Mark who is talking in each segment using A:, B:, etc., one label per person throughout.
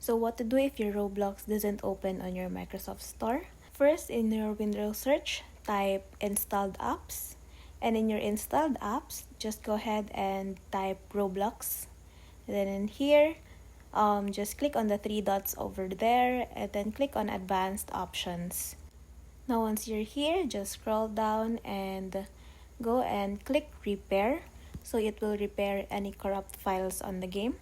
A: So what to do if your Roblox doesn't open on your Microsoft Store? First, in your window search, type installed apps. And in your installed apps, just go ahead and type Roblox. Then in here, just click on the three dots over there and then click on advanced options. Now once you're here, just scroll down and go and click repair. So it will repair any corrupt files on the game.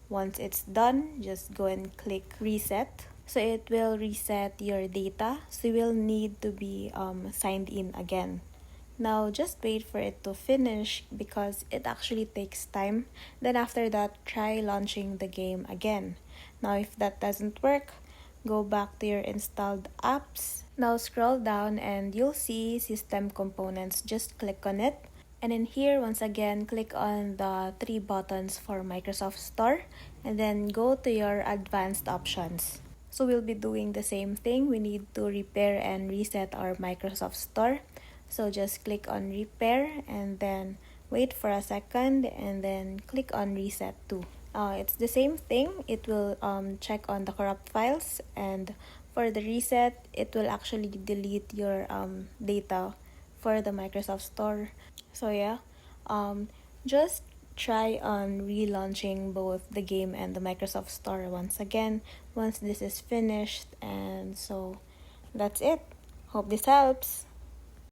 A: Once it's done, just go and click reset. So it will reset your data. So you will need to be signed in again. Now just wait for it to finish because it actually takes time. Then after that, try launching the game again. Now if that doesn't work, go back to your installed apps. Now scroll down and you'll see system components. Just click on it. And in here, once again, click on the three buttons for Microsoft Store and then go to your advanced options. So we'll be doing the same thing. We need to repair and reset our Microsoft Store. So just click on repair and then wait for a second and then click on reset too. It's the same thing. It will check on the corrupt files, and for the reset, it will actually delete your data for the Microsoft Store. So yeah, just try on relaunching both the game and the Microsoft Store once again once this is finished. And so that's it. Hope this helps.